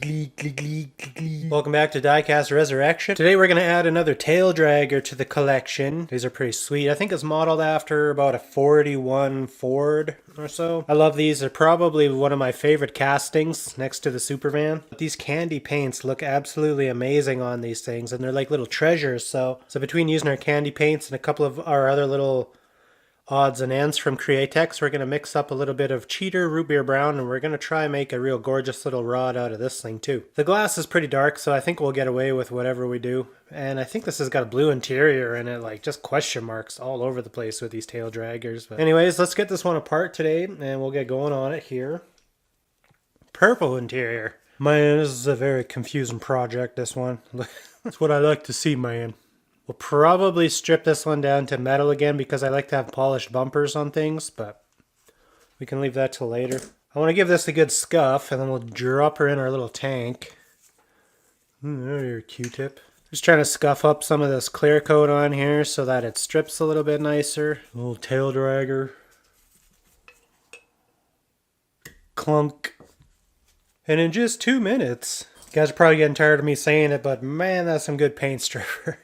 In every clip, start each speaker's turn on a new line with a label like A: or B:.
A: Welcome back to Diecast Resurrection. Today we're going to add another tail dragger to the collection. These are pretty sweet. I think it's modeled after about a 41 Ford or so. I love these. They're probably one of my favorite castings next to the Supervan. These candy paints look absolutely amazing on these things, and they're like little treasures. So between using our candy paints and a couple of our other little odds and ends from Createx, we're going to mix up a little bit of cheater root beer brown, and we're going to try and make a real gorgeous little rod out of this thing too. The glass is pretty dark, so I think we'll get away with whatever we do. And I think this has got a blue interior in it, like just question marks all over the place with these tail draggers. But anyways, let's get this one apart today and we'll get going on it here. Purple interior. Man, this is a very confusing project, this one. That's what I like to see, man. We'll probably strip this one down to metal again because I like to have polished bumpers on things, but we can leave that till later. I want to give this a good scuff, and then we'll drop her in our little tank. There's your Q-tip. Just trying to scuff up some of this clear coat on here so that it strips a little bit nicer. A little tail dragger. Clunk. And in just 2 minutes, you guys are probably getting tired of me saying it, but man, that's some good paint stripper.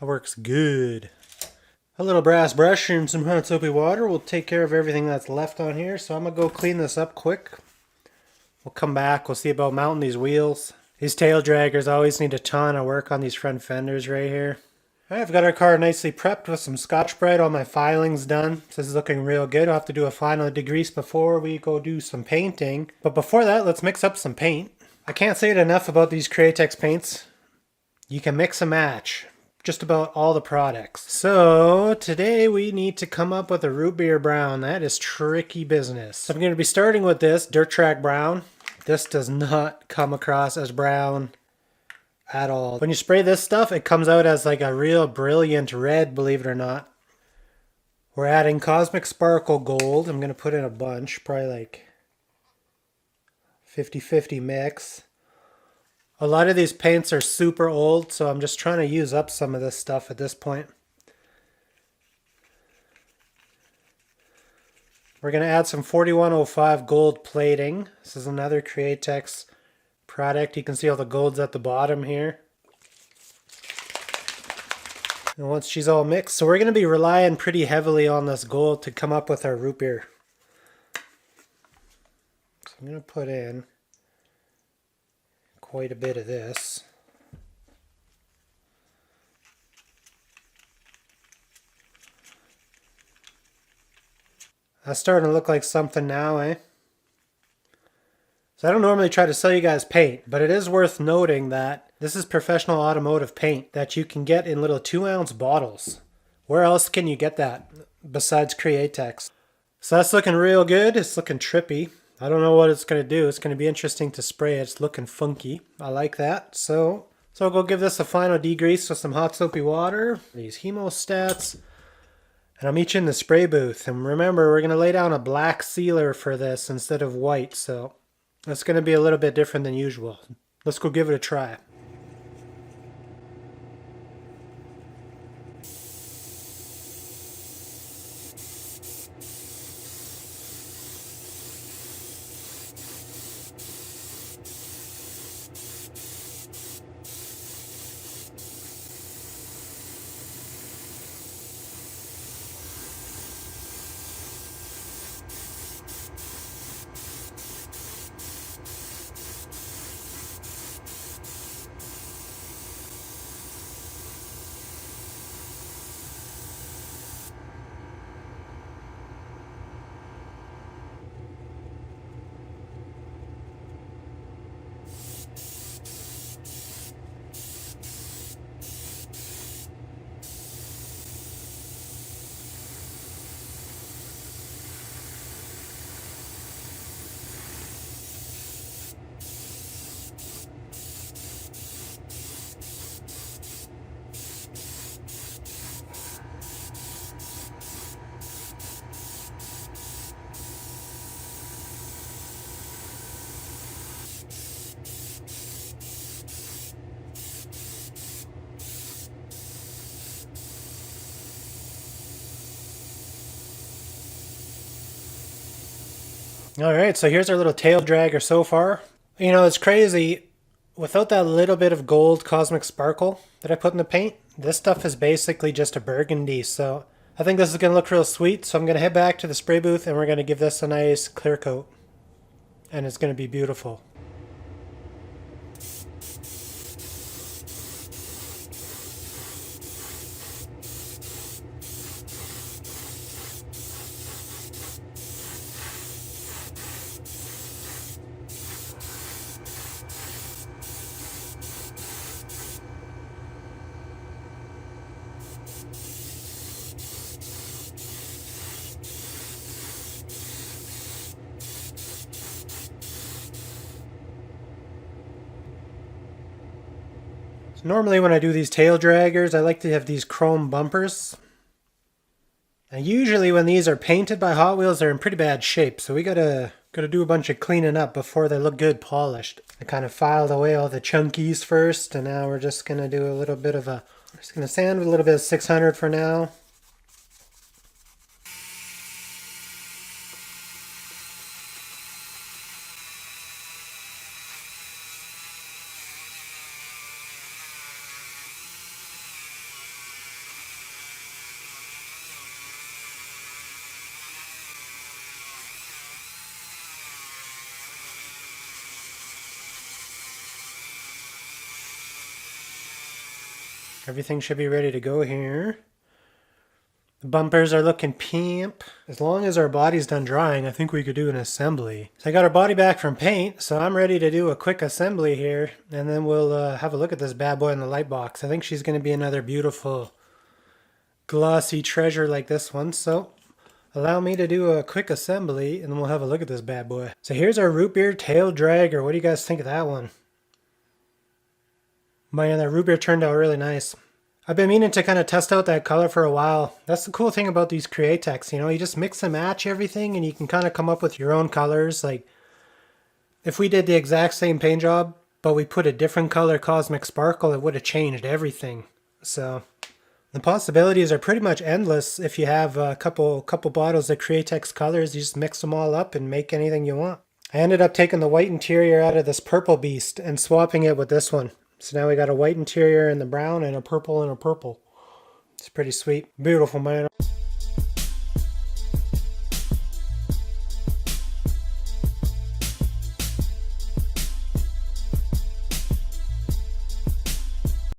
A: That works good. A little brass brush and some hot soapy water will take care of everything that's left on here. So I'm going to go clean this up quick. We'll come back. We'll see about mounting these wheels. These tail draggers always need a ton of work on these front fenders right here. Alright, I've got our car nicely prepped with some Scotch-Brite. All my filing's done. This is looking real good. I'll have to do a final degrease before we go do some painting. But before that, let's mix up some paint. I can't say it enough about these Createx paints. You can mix and match just about all the products. So today we need to come up with a root beer brown. That is tricky business. So I'm going to be starting with this Dirt Track Brown. This does not come across as brown at all. When you spray this stuff, it comes out as like a real brilliant red, believe it or not. We're adding Cosmic Sparkle Gold. I'm going to put in a bunch, probably like 50-50 mix. A lot of these paints are super old, so I'm just trying to use up some of this stuff at this point. We're going to add some 4105 gold plating. This is another Createx product. You can see all the golds at the bottom here. And once she's all mixed, so we're going to be relying pretty heavily on this gold to come up with our root beer. So I'm going to put in quite a bit of this. That's starting to look like something now, eh? So I don't normally try to sell you guys paint, but it is worth noting that this is professional automotive paint that you can get in little 2-ounce bottles. Where else can you get that besides Createx? So that's looking real good. It's looking trippy. I don't know what it's going to do. It's going to be interesting to spray. It's looking funky. I like that. So I'll go give this a final degrease with some hot soapy water. These hemostats. And I'll meet you in the spray booth. And remember, we're going to lay down a black sealer for this instead of white. So it's going to be a little bit different than usual. Let's go give it a try. Alright, so here's our little tail dragger so far. You know, it's crazy. Without that little bit of gold cosmic sparkle that I put in the paint, this stuff is basically just a burgundy. So I think this is going to look real sweet. So I'm going to head back to the spray booth and we're going to give this a nice clear coat. And it's going to be beautiful. Normally when I do these tail draggers, I like to have these chrome bumpers. And usually when these are painted by Hot Wheels, they're in pretty bad shape. So we gotta do a bunch of cleaning up before they look good polished. I kind of filed away all the chunkies first, and now we're just gonna do a little bit of a, we're just gonna sand with a little bit of 600 for now. Everything should be ready to go here. The bumpers are looking pimp. As long as our body's done drying, I think we could do an assembly. So I got our body back from paint, so I'm ready to do a quick assembly here. And then we'll have a look at this bad boy in the light box. I think she's going to be another beautiful glossy treasure like this one. So allow me to do a quick assembly and then we'll have a look at this bad boy. So here's our root beer tail dragger. What do you guys think of that one? Man, that root beer turned out really nice. I've been meaning to kind of test out that color for a while. That's the cool thing about these Createx, you know, you just mix and match everything and you can kind of come up with your own colors. Like, if we did the exact same paint job, but we put a different color cosmic sparkle, it would have changed everything. So the possibilities are pretty much endless. If you have a couple bottles of Createx colors, you just mix them all up and make anything you want. I ended up taking the white interior out of this purple beast and swapping it with this one. So now we got a white interior and the brown and a purple and a purple. It's pretty sweet. Beautiful, man.